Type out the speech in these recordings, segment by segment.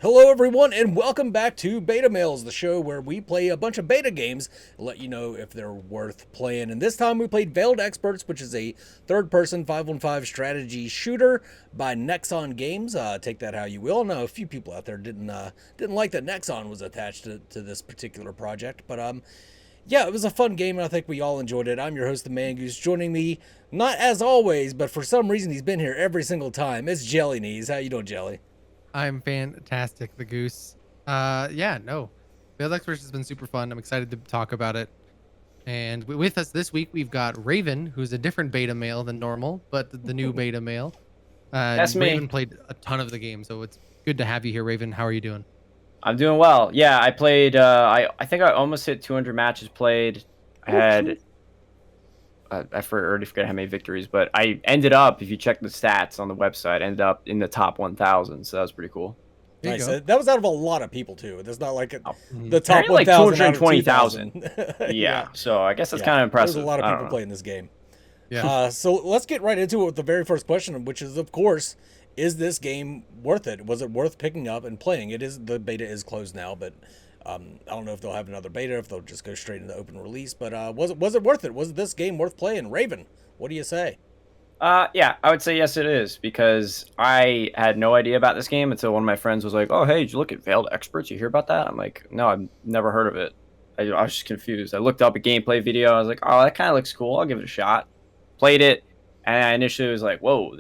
Hello, everyone, and welcome back to Beta Mails, the show where we play a bunch of beta games and let you know if they're worth playing. And this time we played Veiled Experts, which is a third-person 5-on-5 strategy shooter by Nexon Games. Take that how you will. Now, a few people out there didn't like that Nexon was attached to this particular project, but yeah, it was a fun game, and I think we all enjoyed it. I'm your host, the Mangoose. Joining me, not as always, but for some reason he's been here every single time. It's JellyKnees. How you doing, Jelly? I'm fantastic, the goose. Yeah, no. Veiled Experts has been super fun. I'm excited to talk about it. And with us this week, we've got Raven, who's a different beta male than normal, but the new beta male. That's Raven me. played a ton of the game, so it's good to have you here, Raven. How are you doing? I'm doing well. Yeah, I played. I think I almost hit 200 matches played. I had. I already forget how many victories, but I ended up, if you check the stats on the website, ended up in the top 1,000. So that was pretty cool. There you Nice. go. That was out of a lot of people too. It's not like Mhm. the top Apparently like 1,000 out of 220,000. 2,000. Yeah. So I guess that's Yeah. kind of impressive. There's a lot of I don't people know. playing this game. Yeah. So let's get right into it with the very first question, which is, of course, is this game worth it? Was it worth picking up and playing? The beta is closed now, but I don't know if they'll have another beta, if they'll just go straight into open release. But was it worth it? Was this game worth playing? Raven, what do you say? Yeah, I would say yes, it is, because I had no idea about this game until one of my friends was like, "Oh, hey, did you look at Veiled Experts? You hear about that?" I'm like, "No, I've never heard of it." I was just confused. I looked up a gameplay video. I was like, "Oh, that kind of looks cool. I'll give it a shot." Played it, and I initially was like, "Whoa,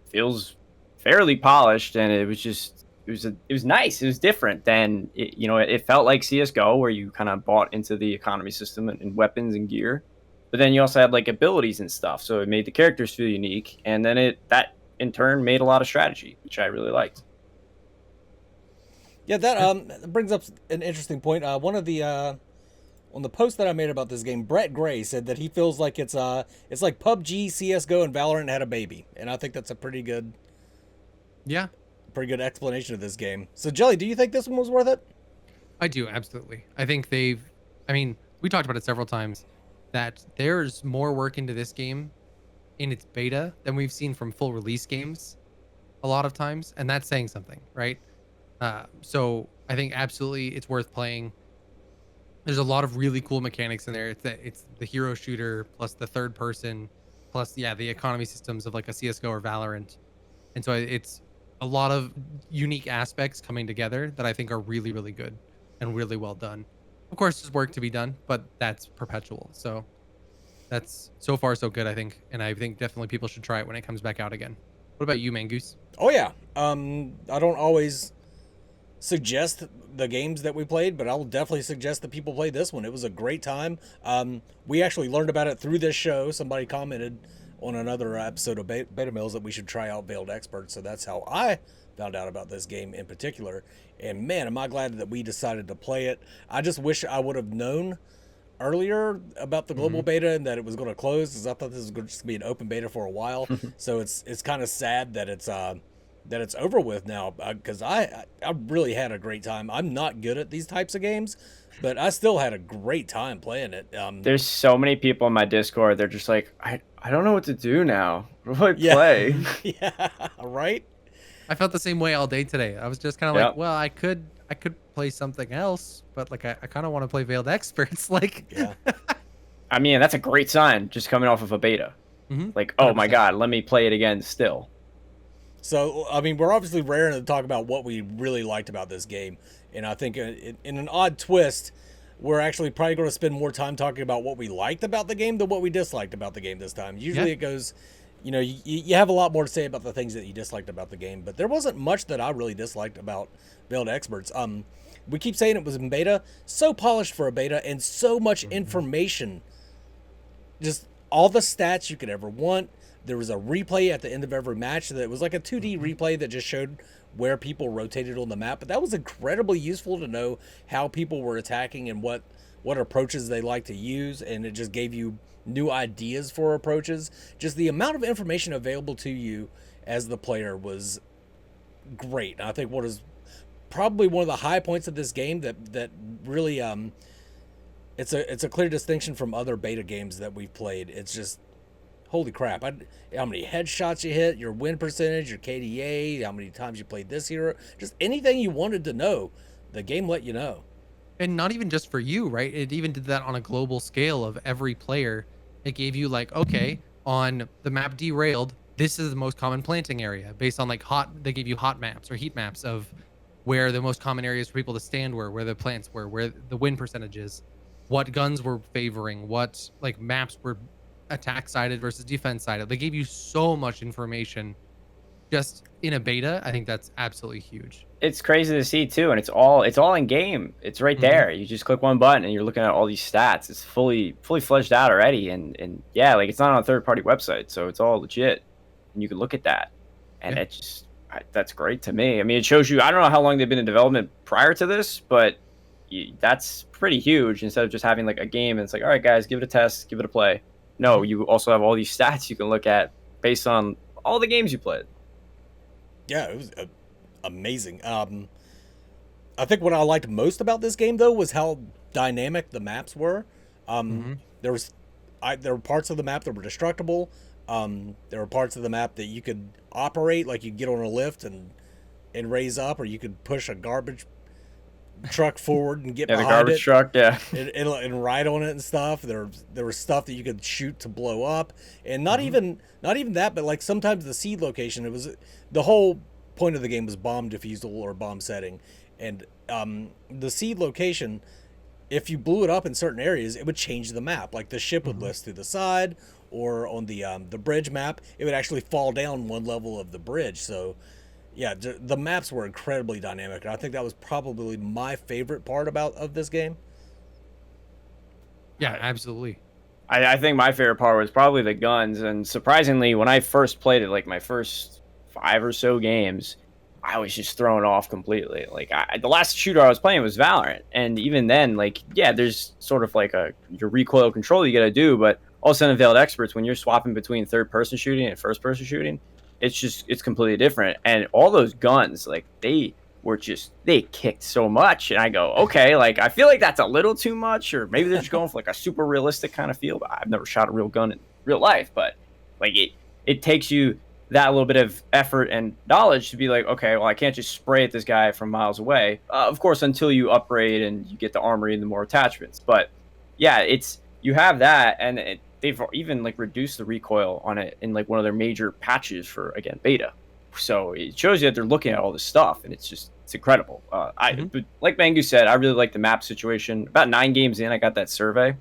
feels fairly polished," and it was nice. It was different than it felt like CS:GO, where you kind of bought into the economy system and weapons and gear. But then you also had like abilities and stuff, so it made the characters feel unique, and then that in turn made a lot of strategy, which I really liked. Yeah, that brings up an interesting point. One of the on the post that I made about this game, Brett Gray said that he feels like it's like PUBG, CS:GO, and Valorant had a baby, and I think that's a Yeah, pretty good explanation of this game. So, Jelly, do you think this one was worth it? I do, absolutely. I think we talked about it several times, that there's more work into this game in its beta than we've seen from full release games a lot of times, and that's saying something, right? So I think absolutely it's worth playing. There's a lot of really cool mechanics in there. It's the hero shooter plus the third person plus the economy systems of like a CS:GO or Valorant, and so it's a lot of unique aspects coming together that I think are really really good and really well done. Of course, there's work to be done, but that's perpetual. So that's so far so good, I think, and I think definitely people should try it when it comes back out again. What about you, Mangoose? Oh yeah. I don't always suggest the games that we played, but I'll definitely suggest that people play this one. It was a great time. We actually learned about it through this show. Somebody commented on another episode of Beta Mills that we should try out Veiled Experts, so that's how I found out about this game in particular. And man, am I glad that we decided to play it. I just wish I would have known earlier about the global beta and that it was going to close, because I thought this was going to just be an open beta for a while. So it's kind of sad that it's over with now, because I really had a great time. I'm not good at these types of games, but I still had a great time playing it. There's so many people in my Discord. They're just like, I don't know what to do now. What do I Yeah. play? Yeah, right. I felt the same way all day today. I was just kind of Yep. like, well, I could play something else, but like I kind of want to play Veiled Experts. Like, Yeah. I mean, that's a great sign, just coming off of a beta. Mhm. Like, oh my 100%. god, let me play it again still. So, I mean, we're obviously raring to talk about what we really liked about this game. And I think in an odd twist, we're actually probably going to spend more time talking about what we liked about the game than what we disliked about the game this time. Usually Yeah. it goes, you have a lot more to say about the things that you disliked about the game, but there wasn't much that I really disliked about Veiled Experts. We keep saying it was in beta, so polished for a beta, and so much information. Just all the stats you could ever want. There was a replay at the end of every match that was like a 2D replay that just showed where people rotated on the map. But that was incredibly useful to know how people were attacking and what approaches they like to use. And it just gave you new ideas for approaches. Just the amount of information available to you as the player was great. And I think what is probably one of the high points of this game that really it's a clear distinction from other beta games that we've played. It's just holy crap! How many headshots you hit, your win percentage, your KDA, how many times you played this hero, just anything you wanted to know, the game let you know. And not even just for you, right? It even did that on a global scale of every player. It gave you like, okay, on the map Derailed, this is the most common planting area based on like they gave you hot maps or heat maps of where the most common areas for people to stand were, where the plants were, where the win percentages, what guns were favoring, what like maps were attack sided versus defense sided. They gave you so much information just in a beta. I think that's absolutely huge. It's crazy to see too, and it's all in game. It's right there. You just click one button and you're looking at all these stats. It's fully fledged out already, and yeah, like it's not on a third party website, so it's all legit, and you can look at that, and Yeah. it just that's great to me. I mean, it shows you. I don't know how long they've been in development prior to this, but that's pretty huge. Instead of just having like a game, and it's like, all right, guys, give it a test, give it a play. No, you also have all these stats you can look at based on all the games you played. Yeah, it was amazing. I think what I liked most about this game though was how dynamic the maps were. There was there were parts of the map that were destructible. There were parts of the map that you could operate, like you could get on a lift and raise up, or you could push a garbage truck forward and get Yeah, the behind garbage it truck. Yeah. and ride on it and stuff. There was stuff that you could shoot to blow up, and not even that, but like sometimes the seed location. It was the whole point of the game was bomb defusal or bomb setting, and the seed location. If you blew it up in certain areas, it would change the map. Like the ship would lift through the side, or on the bridge map, it would actually fall down one level of the bridge. So, yeah, the maps were incredibly dynamic, and I think that was probably my favorite part of this game. Yeah, absolutely. I think my favorite part was probably the guns, and surprisingly, when I first played it, like my first 5 or so games, I was just thrown off completely. Like the last shooter I was playing was Valorant, and even then, like yeah, there's sort of like your recoil control you got to do, but all of a sudden, Veiled Experts, when you're swapping between third-person shooting and first-person shooting, it's completely different. And all those guns, like they kicked so much, and I go, okay, like I feel like that's a little too much, or maybe they're just going for like a super realistic kind of feel. But I've never shot a real gun in real life, but like it takes you that little bit of effort and knowledge to be like, okay, well, I can't just spray at this guy from miles away. Of course, until you upgrade and you get the armory and the more attachments. But yeah, you have that, and they've even like reduced the recoil on it in like one of their major patches for, again, beta. So it shows you that they're looking at all this stuff, and it's incredible. But like Mangu said, I really like the map situation. About 9 games in, I got that survey,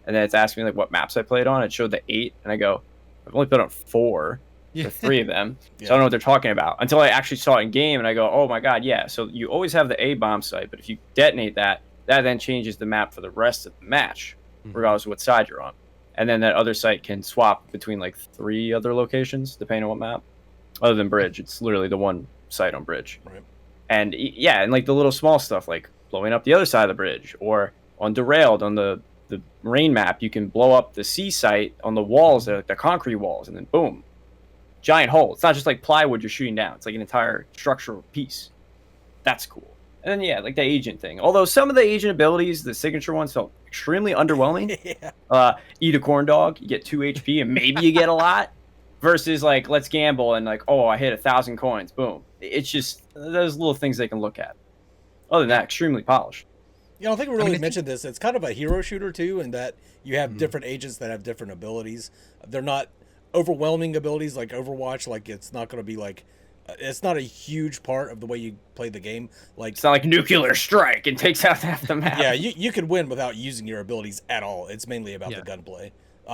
and then it's asking me like what maps I played on. It showed the 8, and I go, I've only played on 4. Yeah. The 3 of them. So I don't know what they're talking about until I actually saw it in game, and I go, oh my god, yeah. So you always have the A bomb site, but if you detonate that then changes the map for the rest of the match, regardless of what side you're on. And then that other site can swap between like 3 other locations, depending on what map. Other than bridge, it's literally the one site on bridge. Right. And yeah, and like the little small stuff, like blowing up the other side of the bridge, or on Derailed on the rain map, you can blow up the C site on the walls, the concrete walls, and then boom. Giant hole. It's not just like plywood you're shooting down. It's like an entire structural piece. That's cool. And then yeah, like the agent thing. Although some of the agent abilities, the signature ones, felt extremely underwhelming. Yeah. Eat a corn dog, you get 2 HP, and maybe you get a lot. Versus like let's gamble and like, oh, I hit 1,000 coins, boom. It's just those little things they can look at. Other than that, extremely polished. You know, I think we really mentioned this. It's kind of a hero shooter too, in that you have different agents that have different abilities. They're not overwhelming abilities like Overwatch. Like it's not going to be like, it's not a huge part of the way you play the game. Like it's not like nuclear strike and takes out half the map. Yeah, you could win without using your abilities at all. It's mainly about the gunplay.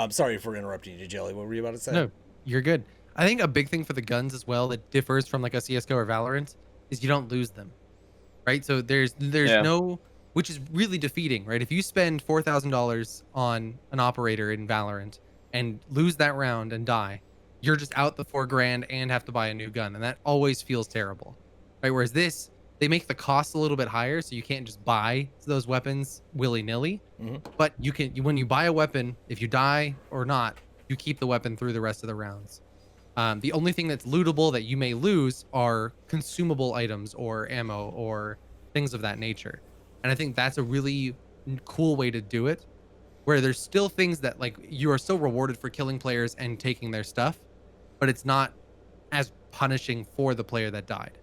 Sorry for interrupting you, Jelly. What were you about to say? No, you're good. I think a big thing for the guns as well that differs from like a CS:GO or Valorant is you don't lose them, right? So there's no, which is really defeating, right? If you spend $4,000 on an operator in Valorant and lose that round and die, you're just out the $4,000 and have to buy a new gun, and that always feels terrible, right? Whereas this, they make the cost a little bit higher, so you can't just buy those weapons willy-nilly. But you can, when you buy a weapon, if you die or not, you keep the weapon through the rest of the rounds. The only thing that's lootable that you may lose are consumable items or ammo or things of that nature. And I think that's a really cool way to do it. where there's still things that like you are still rewarded for killing players and taking their stuff, but it's not as punishing for the player that died,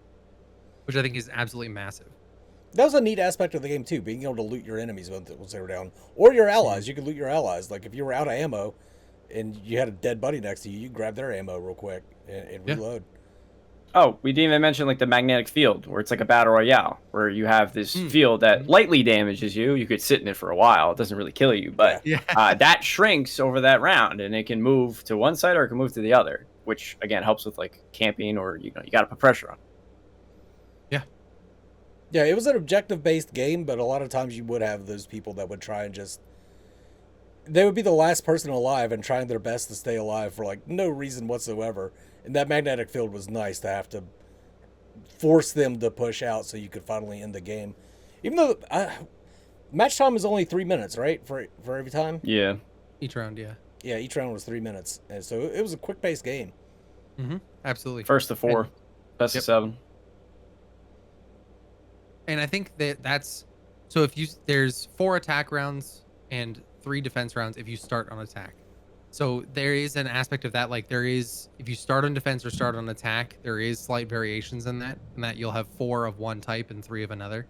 which I think is absolutely massive. That was a neat aspect of the game too, being able to loot your enemies once they were down, or your allies. You could loot your allies. Like if you were out of ammo, and you had a dead buddy next to you, you grab their ammo real quick and reload. Oh, we didn't even mention like the magnetic field, where it's like a battle royale, where you have this field that lightly damages you. You could sit in it for a while; it doesn't really kill you, but that shrinks over that round, and it can move to one side or it can move to the other, which again helps with like camping, or you got to put pressure on. Yeah, it was an objective-based game, but a lot of times you would have those people that would try and just... They would be the last person alive and trying their best to stay alive for, like, no reason whatsoever. And that magnetic field was nice to have to force them to push out so you could finally end the game. Even though... match time is only 3 minutes, right? For every time? Yeah. Each round, yeah. Yeah, each round was 3 minutes. And so it was a quick-paced game. Absolutely. First to 4. Best of 7. And I think that's so if there's 4 attack rounds and 3 defense rounds if you start on attack. So there is an aspect of that, like there is, if you start on defense or start on attack, there is slight variations in that, and that you'll have 4 of one type and 3 of another.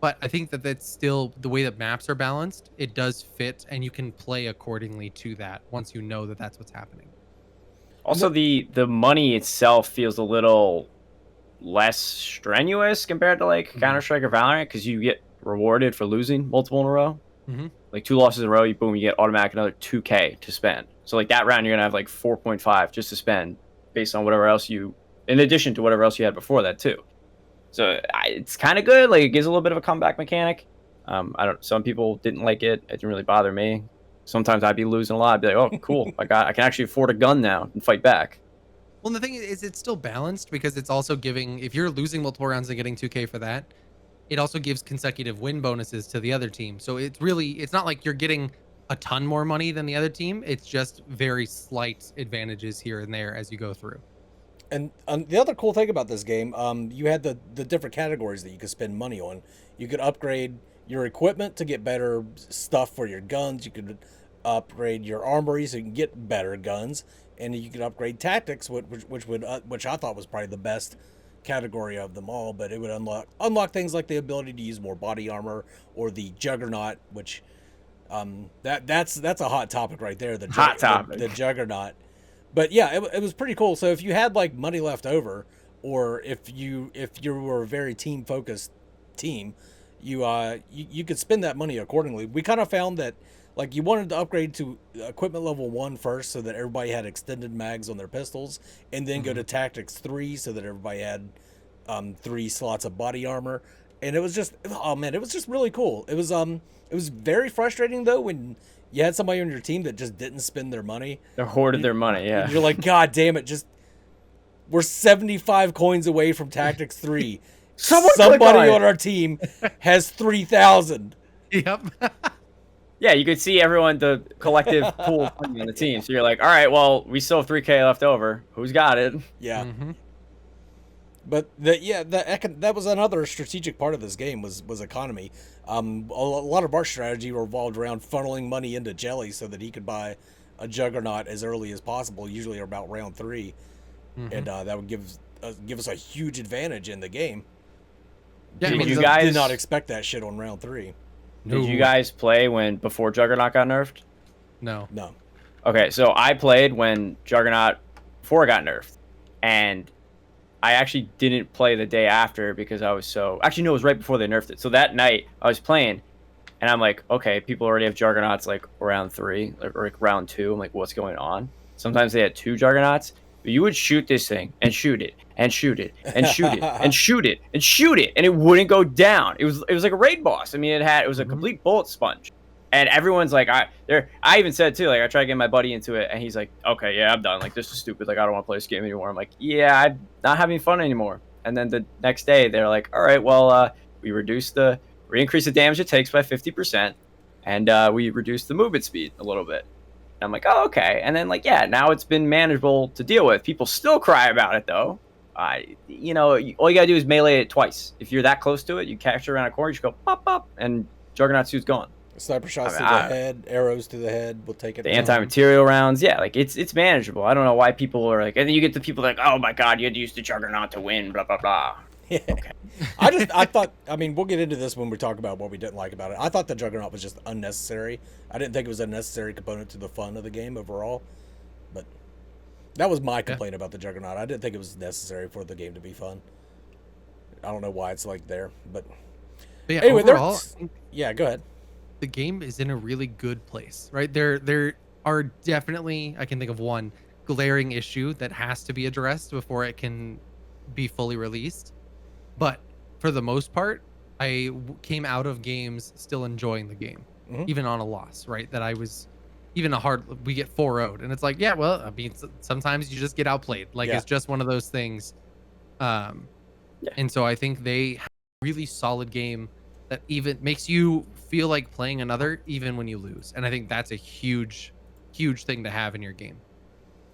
But I think that that's still the way that maps are balanced. It does fit, and you can play accordingly to that once you know that that's what's happening. Also, the money itself feels a little less strenuous compared to like Counter-Strike or Valorant, because you get rewarded for losing multiple in a row. Like 2 losses in a row, you get automatic another 2K to spend. So like that round, you're gonna have like 4.5 just to spend based on whatever else in addition to whatever else you had before that too. So it's kind of good. Like it gives a little bit of a comeback mechanic. Some people didn't like it. It didn't really bother me. Sometimes I'd be losing a lot. I'd be like, oh, cool. I can actually afford a gun now and fight back. Well, the thing is, it's still balanced because it's also giving, if you're losing multiple rounds and getting 2K for that, it also gives consecutive win bonuses to the other team. So it's not like you're getting a ton more money than the other team. It's just very slight advantages here and there as you go through. And the other cool thing about this game, you had the different categories that you could spend money on. You could upgrade your equipment to get better stuff for your guns. You could upgrade your armory so you can get better guns. And you could upgrade tactics, which I thought was probably the best category of them all. But it would unlock things like the ability to use more body armor, or the juggernaut, which that's a hot topic right there. The juggernaut. But yeah, it was pretty cool. So if you had like money left over, or if you were a very team focused team, you could spend that money accordingly. We kind of found that, like, you wanted to upgrade to equipment level 1 first so that everybody had extended mags on their pistols, and then go to tactics 3 so that everybody had 3 slots of body armor. And it was just, oh man, it was just really cool. It was very frustrating though when you had somebody on your team that just didn't spend their money. They hoarded their money, yeah. You're like, God damn it, we're 75 coins away from tactics 3. Somebody on our team has 3,000. Yep. Yeah, you could see the collective pool of money on the team. So you're like, all right, well, we still have 3K left over. Who's got it? Yeah. But that was another strategic part of this game was economy. A lot of our strategy revolved around funneling money into Jelly so that he could buy a juggernaut as early as possible, usually about round 3, and that would give us a huge advantage in the game. Yeah, did you guys did not expect that shit on round 3? Did you guys play before Juggernaut got nerfed? No. Okay, so I played when Juggernaut before it got nerfed, and I actually didn't play the day after because I was actually no, it was right before they nerfed it. So that night I was playing, and I'm like, okay, people already have Juggernauts like round 3 or like round 2. I'm like, what's going on? Sometimes they had 2 Juggernauts. But you would shoot this thing and shoot it and shoot it and shoot it and shoot it and shoot it, and it wouldn't go down. It was like a raid boss. I mean, it was a complete bullet sponge. And everyone's like, I even said too, like I tried to get my buddy into it, and he's like, okay, yeah, I'm done. Like, this is stupid. Like, I don't want to play this game anymore. I'm like, yeah, I'm not having fun anymore. And then the next day, they're like, all right, well, we increased the damage it takes by 50%, and we reduced the movement speed a little bit. And I'm like, oh, okay. And then, like, yeah, now it's been manageable to deal with. People still cry about it, though. All you gotta do is melee it twice. If you're that close to it, you capture around a corner, you just go pop, pop, and Juggernaut suit's gone. Sniper shots I to mean, the head, arrows to the head. We'll take it. the down. anti-material rounds, yeah, like it's manageable. I don't know why people are like, and then you get the people like, oh my god, you had to use the juggernaut to win, blah blah blah. Yeah. Okay. I thought, I mean, we'll get into this when we talk about what we didn't like about it. I thought the Juggernaut was just unnecessary. I didn't think it was a necessary component to the fun of the game overall. But that was my complaint about the Juggernaut. I didn't think it was necessary for the game to be fun. I don't know why it's like there, but yeah, anyway, overall, I think yeah, go ahead. the game is in a really good place, right? There are definitely, I can think of one glaring issue that has to be addressed before it can be fully released. But for the most part, came out of games still enjoying the game, even on a loss, right? That I was, even we get 4-0'd, and it's like, yeah, well, I mean, sometimes you just get outplayed. Like, it's just one of those things. And so I think they have a really solid game that even makes you feel like playing another, even when you lose. And I think that's a huge, huge thing to have in your game.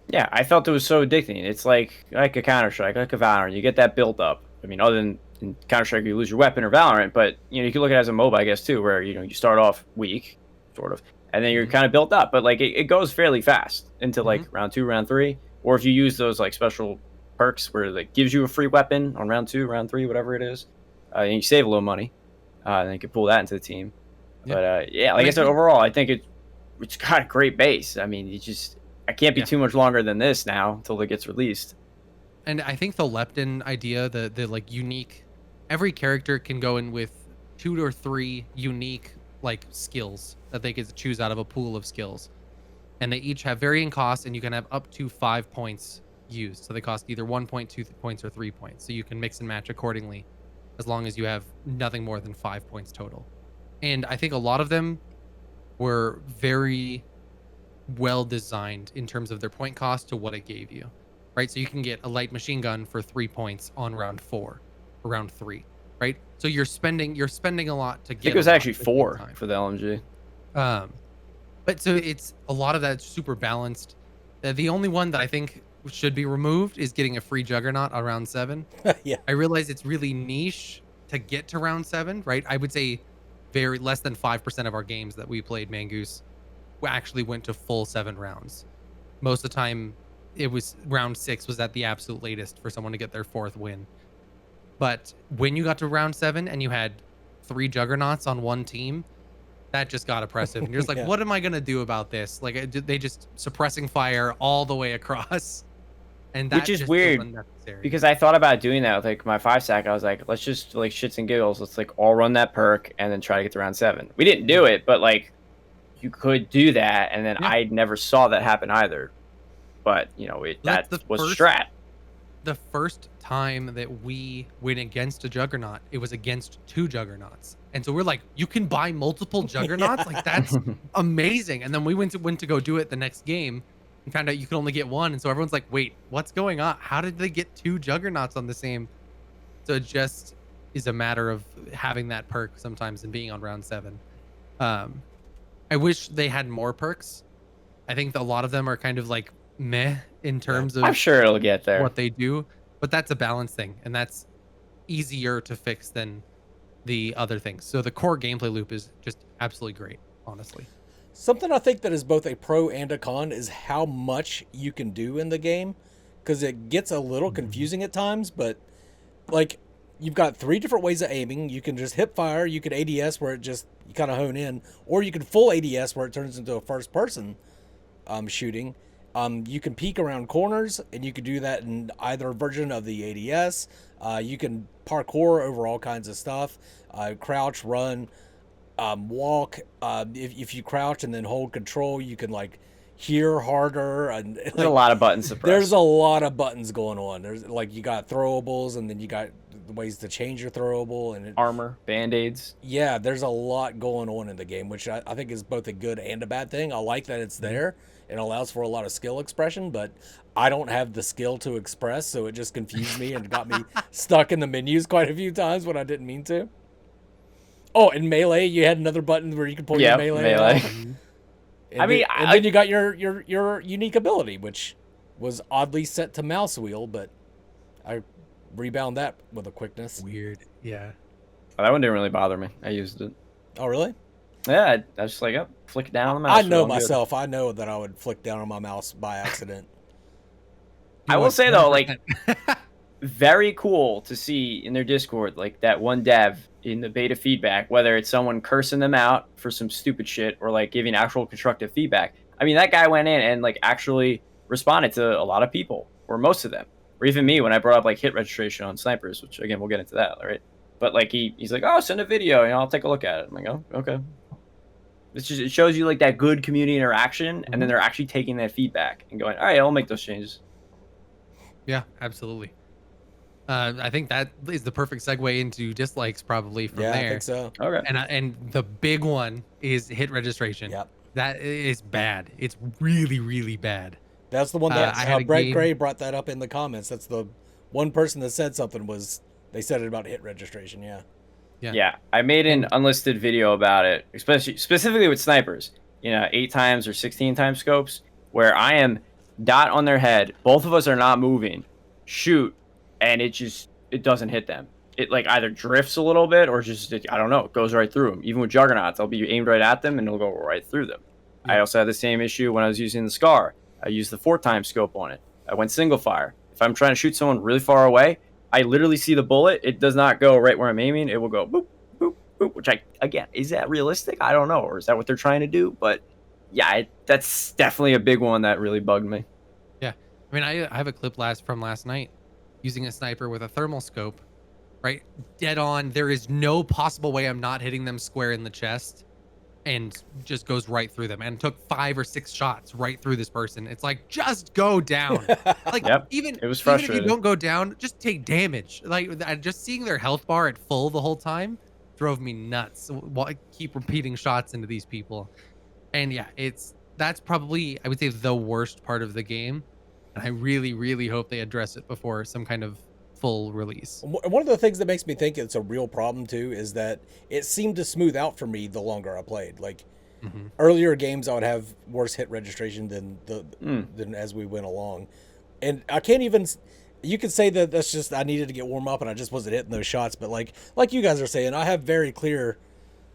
Yeah, I felt it was so addicting. It's like a Counter-Strike, like a Valorant. You get that build up. I mean, other than in Counter-Strike, you lose your weapon or Valorant, but you can look at it as a MOBA, I guess, too, where you start off weak, sort of, and then you're kind of built up. But like it goes fairly fast into like round 2, round 3, or if you use those like special perks where it like gives you a free weapon on round 2, round 3, whatever it is, and you save a little money, then you can pull that into the team. But yeah, like I said, overall, I think it's got a great base. I mean, I can't be too much longer than this now until it gets released. And I think the Lepton idea, the like unique, every character can go in with 2 or 3 unique like skills that they get to choose out of a pool of skills, and they each have varying costs, and you can have up to 5 points used. So they cost either 1 point, 2 points, or 3 points. So you can mix and match accordingly, as long as you have nothing more than 5 points total. And I think a lot of them were very well designed in terms of their point cost to what it gave you, right? So you can get a light machine gun for 3 points on round 4 or round 3, right? So you're spending a lot to get. I think it was actually 4 for the LMG. But so it's a lot of that's super balanced. The only one that I think should be removed is getting a free Juggernaut on round 7. Yeah, I realize it's really niche to get to round 7, right? I would say very less than 5% of our games that we played Mangoose actually went to full 7 rounds. Most of the time it was round 6 was at the absolute latest for someone to get their 4th win. But when you got to round 7 and you had 3 Juggernauts on one team, that just got oppressive. And you're just like, what am I going to do about this? Like, they just suppressing fire all the way across. And that Which is just weird, feels unnecessary. because I thought about doing that with like my 5-sack. I was like, let's just like shits and giggles. Let's like all run that perk and then try to get to round 7. We didn't do it, but like you could do that. And then I never saw that happen either. But that was strat. The first time that we went against a Juggernaut, it was against 2 Juggernauts. And so we're like, you can buy multiple Juggernauts? Like, that's amazing. And then we went to go do it the next game and found out you could only get 1. And so everyone's like, wait, what's going on? How did they get 2 Juggernauts on the same? So it just is a matter of having that perk sometimes and being on round 7. I wish they had more perks. I think a lot of them are kind of like meh in terms of I'm sure it'll get there. what they do, but that's a balance thing, and that's easier to fix than the other things. So the core gameplay loop is just absolutely great, honestly. something I think that is both a pro and a con is how much you can do in the game, because it gets a little confusing at times. But like, you've got 3 different ways of aiming. You can just hip fire, you can ADS where it just you kind of hone in, or you can full ADS where it turns into a first person shooting. You can peek around corners, and you can do that in either version of the ADS. You can parkour over all kinds of stuff. Crouch, run, walk. If you crouch and then hold control, you can like hear harder. And There's a lot of buttons to press. There's a lot of buttons going on. There's like, you got throwables, and then you got ways to change your throwable, and Armor, band-aids. yeah, there's a lot going on in the game, which I think is both a good and a bad thing. I like that it's there. It allows for a lot of skill expression, but I don't have the skill to express, so it just confused me and got me stuck in the menus quite a few times when I didn't mean to. Oh, in Melee, you had another button where you could pull your Melee off. And then you got your unique ability, which was oddly set to mouse wheel, but I rebound that with a quickness. Weird. Yeah. That one didn't really bother me. I used it. Oh, really? Yeah, I was just like, oh, flick it down on the mouse. I know I'm good. myself. I know that I would flick down on my mouse by accident. I will say though, like, very cool to see in their Discord, like that one dev in the beta feedback, whether it's someone cursing them out for some stupid shit or like giving actual constructive feedback. I mean, that guy went in and like actually responded to a lot of people, or most of them, or even me when I brought up like hit registration on snipers, which again we'll get into that, right? But like he's like, oh, send a video, and I'll take a look at it. I'm like, oh, okay. It's just, it shows you like that good community interaction, and then they're actually taking that feedback and going, all right, I'll make those changes. Yeah, absolutely. I think that is the perfect segue into dislikes probably from Yeah, there. I think so. Okay. And the big one is hit registration. Yep. That is bad. It's really, really bad. That's the one that I had a Brett game- Gray brought that up in the comments. That's the one person that said something was they said it about hit registration. Yeah. Yeah, I made an unlisted video about it, especially specifically with snipers. 8 times or 16 times scopes, where I am dot on their head. Both of us are not moving. Shoot, and it doesn't hit them. It like either drifts a little bit or just I don't know. It goes right through them. Even with juggernauts, I'll be aimed right at them and it'll go right through them. Yeah. I also had the same issue when I was using the Scar. I used the 4-time scope on it. I went single fire. If I'm trying to shoot someone really far away, I literally see the bullet. It does not go right where I'm aiming. It will go boop, boop, boop, which again, is that realistic? I don't know. Or is that what they're trying to do? But yeah, that's definitely a big one that really bugged me. Yeah. I mean, I have a clip from last night using a sniper with a thermal scope, right? Dead on. There is no possible way I'm not hitting them square in the chest, and just goes right through them, and took 5 or 6 shots right through this person. It's like, just go down. Like, yep. even it was frustrating. Even if you don't go down, just take damage. Like, just seeing their health bar at full the whole time drove me nuts. While I keep repeating shots into these people, and yeah, that's probably, I would say, the worst part of the game, and I really, really hope they address it before some kind of full release. One of the things that makes me think it's a real problem too is that it seemed to smooth out for me the longer I played. Like earlier games, I would have worse hit registration than as we went along, and I can't even. You could say that that's just I needed to get warm up and I just wasn't hitting those shots. But like you guys are saying, I have very clear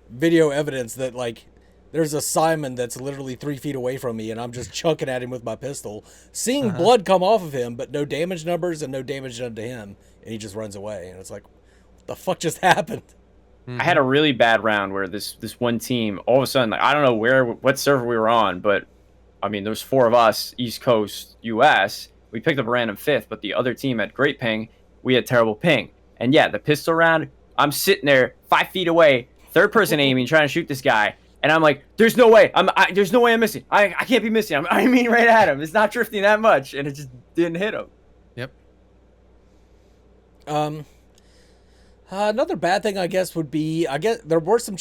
video evidence that like there's a Simon that's literally 3 feet away from me and I'm just chunking at him with my pistol, seeing blood come off of him, but no damage numbers and no damage done to him. And he just runs away. And it's like, what the fuck just happened? I had a really bad round where this one team, all of a sudden, like, I don't know what server we were on, but I mean, there was 4 of us, East Coast, US. We picked up a random 5th, but the other team had great ping. We had terrible ping. And yeah, the pistol round, I'm sitting there 5 feet away, third person aiming, trying to shoot this guy. And I'm like, there's no way. There's no way I'm missing. I can't be missing. I'm aiming right at him. It's not drifting that much, and it just didn't hit him. Yep. Another bad thing, I guess, would be there were some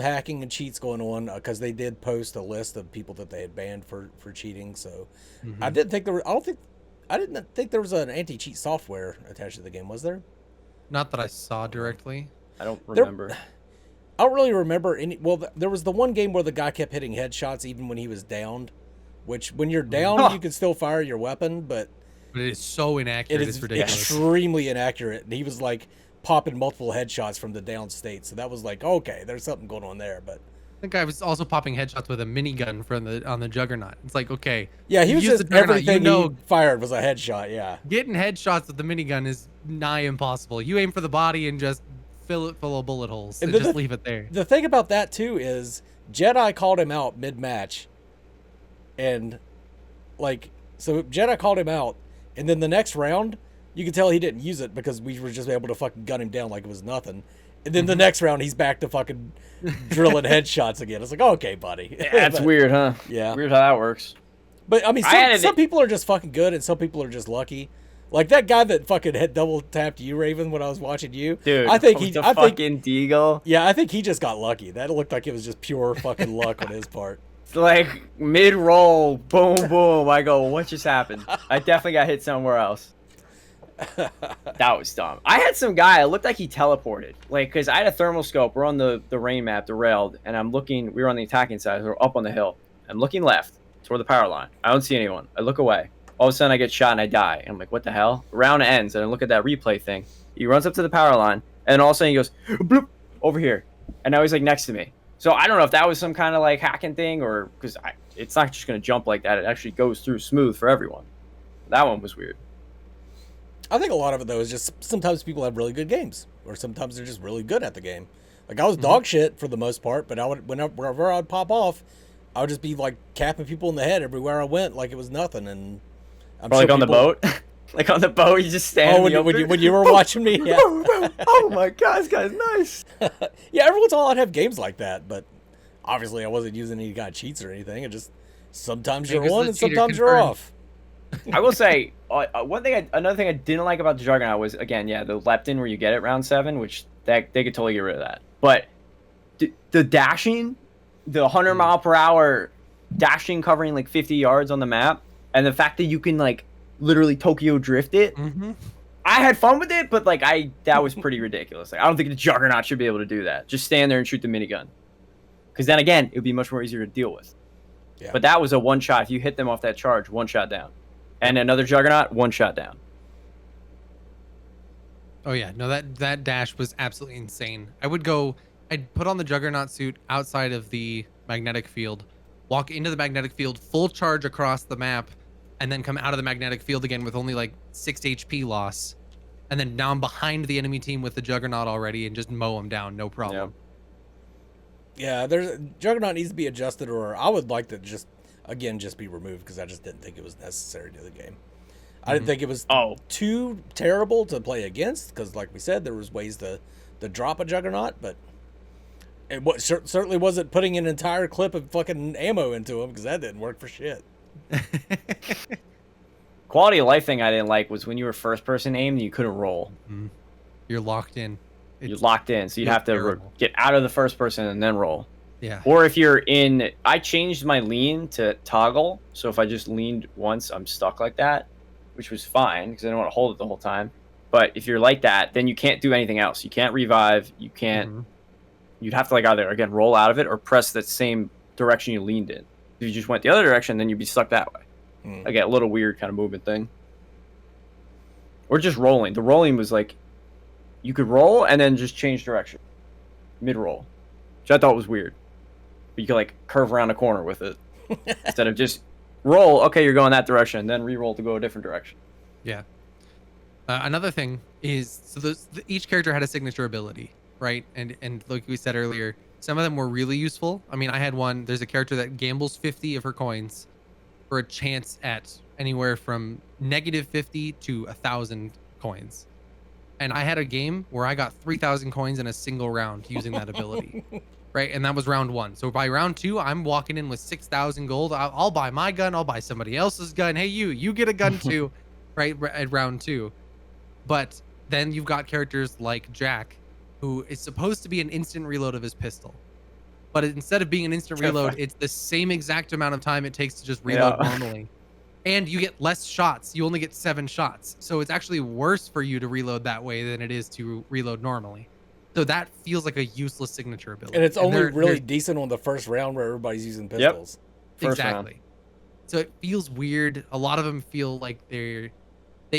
hacking and cheats going on because they did post a list of people that they had banned for cheating. So I didn't think I didn't think there was an anti-cheat software attached to the game. Was there? Not that I saw directly. I don't remember. I don't really remember any. Well, there was the one game where the guy kept hitting headshots even when he was downed, which when you're down, you can still fire your weapon, but it is so inaccurate. It is it's ridiculous. Extremely inaccurate. And he was like popping multiple headshots from the down state. So that was like, okay, there's something going on there. But I think I was also popping headshots with a minigun on the juggernaut. It's like, okay. Yeah, he was just everything he fired was a headshot. Yeah. Getting headshots with the minigun is nigh impossible. You aim for the body and just fill it full of bullet holes and just leave it there. The thing about that too is Jedi called him out mid-match, and like, so Jedi called him out, and then the next round you could tell he didn't use it because we were just able to fucking gun him down like it was nothing, and then the next round he's back to fucking drilling headshots again. It's like, okay, buddy. That's weird, huh? Yeah, weird how that works. But I mean, some people are just fucking good and some people are just lucky. Like that guy that fucking had double tapped you, Raven, when I was watching you. Dude, I think fucking Deagle. Yeah, I think he just got lucky. That looked like it was just pure fucking luck on his part. It's like mid-roll, boom, boom. I go, what just happened? I definitely got hit somewhere else. That was dumb. I had some guy, it looked like he teleported. Like, because I had a thermal scope. We're on the rain map, the railed, and I'm looking, we were on the attacking side. So we're up on the hill. I'm looking left toward the power line. I don't see anyone. I look away. All of a sudden, I get shot and I die. And I'm like, what the hell? Round ends, and I look at that replay thing. He runs up to the power line, and all of a sudden he goes, bloop, over here. And now he's like next to me. So I don't know if that was some kind of like hacking thing, or because it's not just going to jump like that. It actually goes through smooth for everyone. That one was weird. I think a lot of it though is just sometimes people have really good games, or sometimes they're just really good at the game. Like I was dog shit for the most part, but I would whenever I'd pop off, I would just be like capping people in the head everywhere I went, like it was nothing. And I'm Or sure like on the people- boat, like on the boat, you just stand. Oh, when you were watching me, yeah. Oh my god, this guy's nice. Yeah, every once in a while I'd have games like that, but obviously I wasn't using any kind of cheats or anything. It just sometimes you're Fingers on the and cheater sometimes you're confirmed. off. I will say another thing I didn't like about the Juggernaut was again, yeah, the leptin where you get it round 7, which that they could totally get rid of that. But the dashing, the 100 mile per hour dashing, covering like 50 yards on the map, and the fact that you can like literally Tokyo drift it. Mm-hmm. I had fun with it, but like that was pretty ridiculous. Like I don't think the Juggernaut should be able to do that. Just stand there and shoot the minigun. Because then again, it would be much more easier to deal with. Yeah. But that was a one shot. If you hit them off that charge, one shot down. And another Juggernaut, one shot down. Oh yeah, no, that dash was absolutely insane. I'd put on the Juggernaut suit outside of the magnetic field, walk into the magnetic field, full charge across the map, and then come out of the magnetic field again with only like 6 HP loss. And then now I'm behind the enemy team with the Juggernaut already and just mow them down, no problem. Yeah, Juggernaut needs to be adjusted, or I would like to just be removed because I just didn't think it was necessary to the game. I didn't think it was too terrible to play against because, like we said, there was ways to drop a Juggernaut, but it certainly wasn't putting an entire clip of fucking ammo into him because that didn't work for shit. Quality of life thing I didn't like was when you were first person aim, you couldn't roll. You're locked in. You're locked in, so you'd it's have to terrible. get out of the first person and then roll. Yeah. Or if you're in, I changed my lean to toggle, so if I just leaned once, I'm stuck like that, which was fine because I didn't want to hold it the whole time. But if you're like that, then you can't do anything else. You can't revive. You can't. You'd have to like either again roll out of it or press that same direction you leaned in. If you just went the other direction, then you'd be stuck that way. Like a little weird kind of movement thing. Or just rolling. The rolling was like, you could roll and then just change direction mid-roll, which I thought was weird. But you could like curve around a corner with it instead of just roll. Okay, you're going that direction, then re-roll to go a different direction. Yeah. Another thing is, so each character had a signature ability, right? And like we said earlier, some of them were really useful. I mean, I had one. There's a character that gambles 50 of her coins for a chance at anywhere from -50 to 1,000 coins. And I had a game where I got 3,000 coins in a single round using that ability. Right, and that was round 1. So by round 2, I'm walking in with 6,000 gold. I'll buy my gun. I'll buy somebody else's gun. Hey, you get a gun too, right? At round 2. But then you've got characters like Jack, who is supposed to be an instant reload of his pistol. But instead of being an instant reload, it's the same exact amount of time it takes to just reload normally. And you get less shots. You only get 7 shots. So it's actually worse for you to reload that way than it is to reload normally. So that feels like a useless signature ability. And it's only really decent on the first round where everybody's using pistols. Exactly. So it feels weird. A lot of them feel like they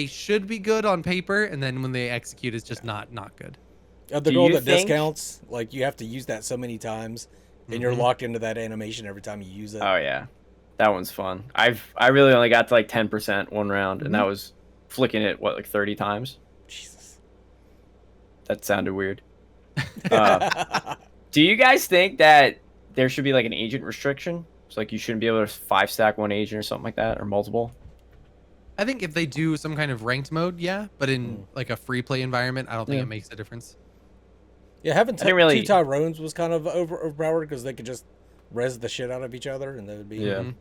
should be good on paper, and then when they execute, it's just not good. The goal that discounts, like you have to use that so many times, and you're locked into that animation every time you use it. Oh yeah, that one's fun. I really only got to like 10% one round, and that was flicking it like 30 times. Jesus, that sounded weird. Do you guys think that there should be like an agent restriction? So like you shouldn't be able to 5-stack one agent or something like that, or multiple? I think if they do some kind of ranked mode, yeah, but in like a free play environment, I don't think it makes a difference. Yeah, having two Tyrones was kind of overpowered because they could just res the shit out of each other, and they would be. Yeah.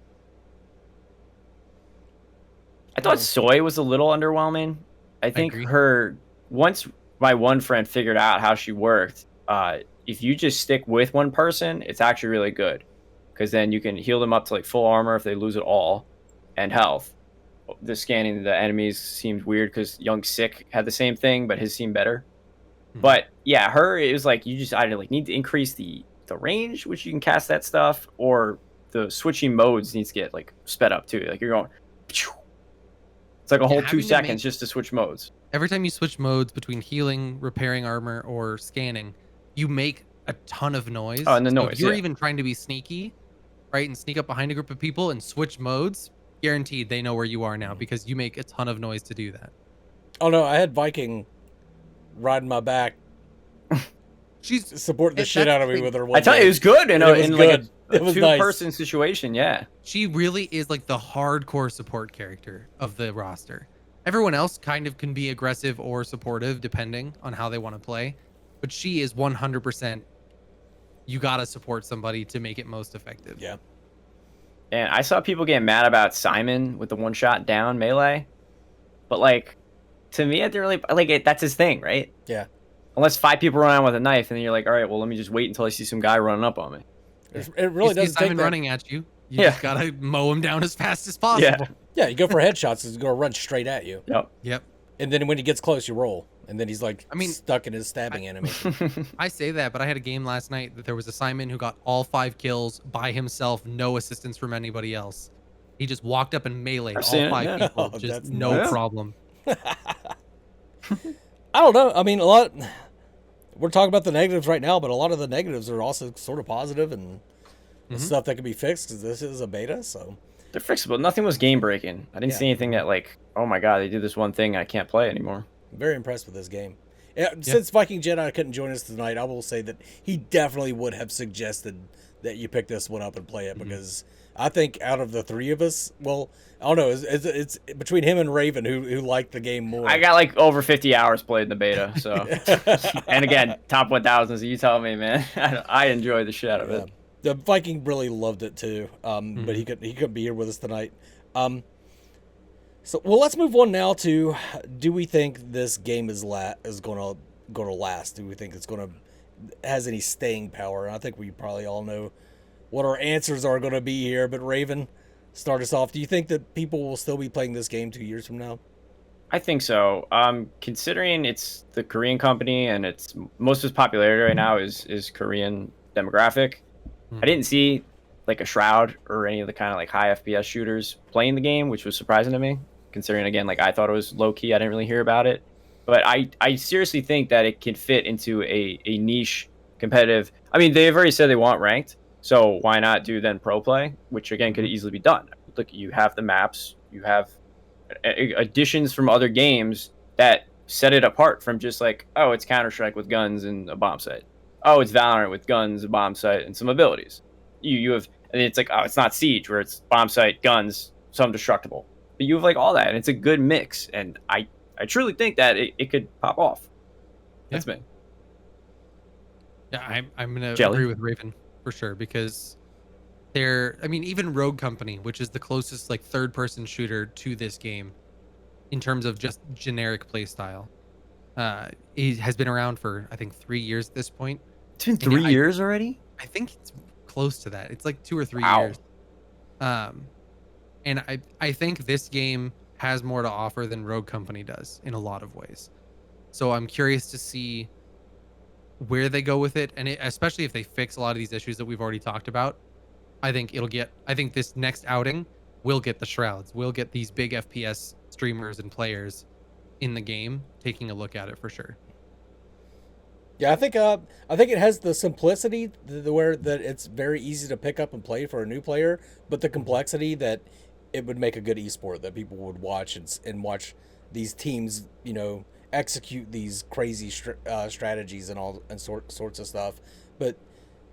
I thought Soy was a little underwhelming. I think once my one friend figured out how she worked, if you just stick with one person, it's actually really good, because then you can heal them up to like full armor if they lose it all, and health. The scanning the enemies seemed weird because Young Sick had the same thing, but his seemed better. But yeah, it was like you just either like need to increase the range which you can cast that stuff, or the switching modes needs to get like sped up too. Like you're going, it's like a whole 2 seconds just to switch modes. Every time you switch modes between healing, repairing armor, or scanning, you make a ton of noise. Oh, and the So noise, if you're yeah. even trying to be sneaky, right, and sneak up behind a group of people and switch modes, guaranteed they know where you are now because you make a ton of noise to do that. Oh no, I had Viking riding my back, She's supporting the it- shit that's out of the me thing. with her. I tell you, it was good in, It was in like good. a It was nice. two-person situation. Yeah. She really is like the hardcore support character of the roster. Everyone else kind of can be aggressive or supportive depending on how they want to play, but she is 100%. You gotta support somebody to make it most effective. Yeah. And I saw people getting mad about Simon with the one-shot down melee, but like, to me, I didn't really like it. That's his thing, right? Yeah. Unless 5 people run out with a knife, and then you're like, all right, well, let me just wait until I see some guy running up on me. It really You see doesn't take Simon that. running at you. You Yeah. just gotta mow him down as fast as possible. Yeah, you go for headshots. He's going to run straight at you. Yep. Yep. And then when he gets close, you roll. And then he's like I mean, stuck in his stabbing animation. I say that, but I had a game last night that there was a Simon who got all 5 kills by himself, no assistance from anybody else. He just walked up and meleeed I've seen all it, 5 yeah. people, Oh, just that's no nuts. problem. I don't know. I mean, a lot. We're talking about the negatives right now, but a lot of the negatives are also sort of positive and stuff that can be fixed because this is a beta. So They're fixable. Nothing was game breaking. I didn't Yeah. see anything that like, oh my god, they did this one thing I can't play anymore. I'm very impressed with this game. Yeah, since Viking Jedi couldn't join us tonight, I will say that he definitely would have suggested that you pick this one up and play it because I think out of the three of us, well, I don't know, it's between him and Raven who liked the game more. I got like over 50 hours played in the beta, so. And again, top 1,000. So you tell me, man. I enjoyed the shit out of it. The Viking really loved it too, but he couldn't be here with us tonight. So let's move on now to: do we think this game is going to last? Do we think it's has any staying power? And I think we probably all know what our answers are going to be here. But Raven, start us off. Do you think that people will still be playing this game 2 years from now? I think so. Considering it's the Korean company and it's most of its popularity right now is Korean demographic. I didn't see like a Shroud or any of the kind of like high FPS shooters playing the game, which was surprising to me. Considering again, like I thought it was low key. I didn't really hear about it, but I seriously think that it can fit into a niche competitive. I mean, they've already said they want ranked, so why not do then pro play, which again could easily be done. Look, you have the maps, you have additions from other games that set it apart from just like, oh, it's Counter-Strike with guns and a bomb site. Oh, it's Valorant with guns, a bomb site, and some abilities. You have, and it's like, oh, it's not Siege where it's bomb site, guns, some destructible. But you have like all that, and it's a good mix. And I truly think that it could pop off. That's me. Yeah, I'm gonna Jelly? agree with Raven for sure because I mean, even Rogue Company, which is the closest like third-person shooter to this game in terms of just generic play style, it has been around for I think 3 years at this point. It's been And yeah, 3 years already? I think it's close to that. It's like 2 or 3 Wow. years. And I think this game has more to offer than Rogue Company does in a lot of ways. So I'm curious to see where they go with it, and especially if they fix a lot of these issues that we've already talked about. I think this next outing will get the Shrouds. We'll get these big FPS streamers and players in the game taking a look at it for sure. Yeah, I think it has the simplicity where that it's very easy to pick up and play for a new player, but the complexity that it would make a good esport that people would watch and watch these teams, execute these crazy strategies and sorts of stuff. But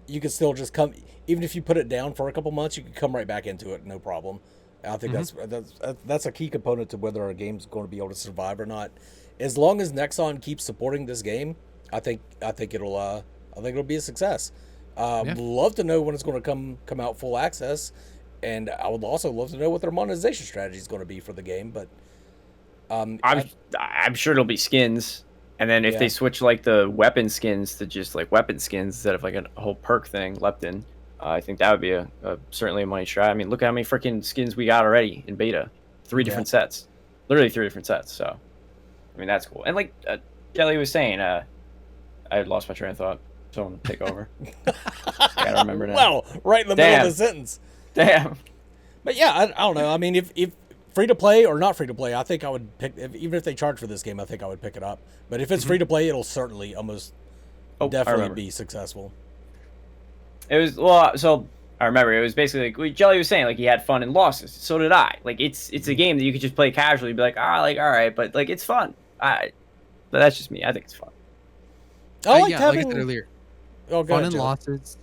you could still just come, even if you put it down for a couple months, you could come right back into it, no problem. I think that's a key component to whether a game's going to be able to survive or not. As long as Nexon keeps supporting this game, I think it'll be a success. Would love to know when it's going to come out full access, and I would also love to know what their monetization strategy is going to be for the game. But I'm sure it'll be skins, and then if they switch like the weapon skins to just like weapon skins instead of like a whole perk thing, Leptin, I think that would be certainly a money shot. I mean, look at how many freaking skins we got already in beta, 3 different sets, literally 3 different sets. So, I mean, that's cool. And like Jelly was saying, I had lost my train of thought. Someone take over. I gotta remember now. Wow, right in the middle of the sentence. Damn. But yeah, I don't know. I mean, if free to play or not free to play, I think I would pick. Even if they charge for this game, I think I would pick it up. But if it's free to play, it'll certainly almost Oh, I definitely remember. be successful. It was, well, so I remember it was basically like Jelly was saying, like he had fun in losses. So did I. Like it's a game that you could just play casually, be like, like all right, but like it's fun. But that's just me. I think it's fun. I liked Yeah, like I said having. earlier, Oh, go fun ahead, and Joe. losses,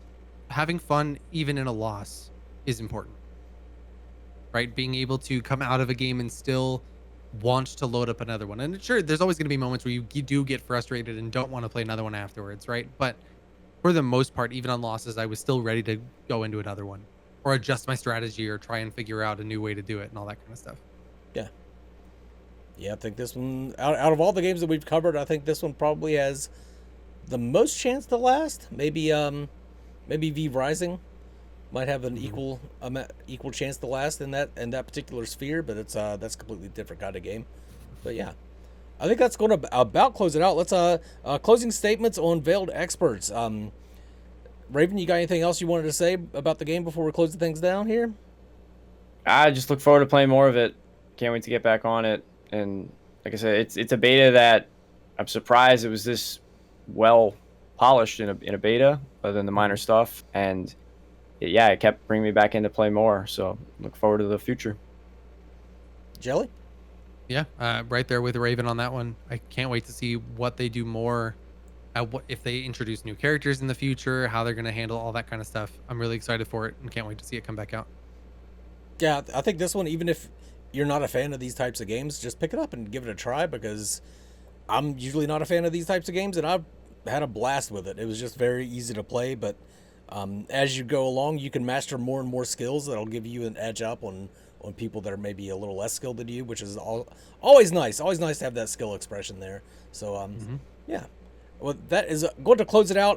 having fun even in a loss is important, right? Being able to come out of a game and still want to load up another one. And sure, there's always going to be moments where you do get frustrated and don't want to play another one afterwards, right? But for the most part, even on losses, I was still ready to go into another one or adjust my strategy or try and figure out a new way to do it and all that kind of stuff. Yeah. Yeah, I think this one, out of all the games that we've covered, I think this one probably has the most chance to last. Maybe V Rising might have an equal chance to last in that particular sphere, but it's that's a completely different kind of game. But yeah, I think that's going to about close it out. Let's closing statements on Veiled Experts. Raven, you got anything else you wanted to say about the game before we close things down here? I just look forward to playing more of it. Can't wait to get back on it. And like I said, it's a beta that I'm surprised it was this well polished in a beta, other than the minor stuff. And it kept bringing me back in to play more. So look forward to the future. Jelly? Yeah, right there with Raven on that one. I can't wait to see what they do more. If they introduce new characters in the future, how they're going to handle all that kind of stuff. I'm really excited for it and can't wait to see it come back out. Yeah, I think this one, even if you're not a fan of these types of games, just pick it up and give it a try, because I'm usually not a fan of these types of games, and I've had a blast with it. It was just very easy to play, but as you go along, you can master more and more skills that'll give you an edge up on people that are maybe a little less skilled than you, which is always nice. Always nice to have that skill expression there. So, yeah. Well, that is going to close it out.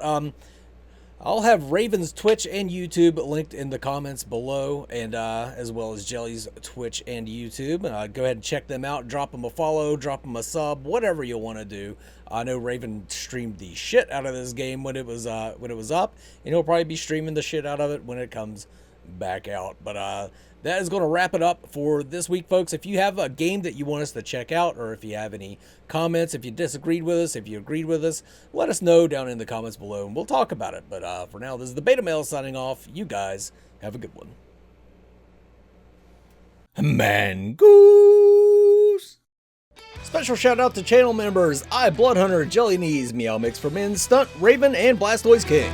I'll have Raven's Twitch and YouTube linked in the comments below, and as well as Jelly's Twitch and YouTube. Go ahead and check them out. Drop them a follow, drop them a sub, whatever you want to do. I know Raven streamed the shit out of this game when it was up, and he'll probably be streaming the shit out of it when it comes back out. But that is going to wrap it up for this week, folks. If you have a game that you want us to check out, or if you have any comments, if you disagreed with us, if you agreed with us, let us know down in the comments below, and we'll talk about it. But for now, this is the Beta Male signing off. You guys have a good one. Mangoose! Special shout out to channel members: I, Bloodhunter, JellyKnees, Meow Mix for Men, Stunt, Raven, and Blastoise King.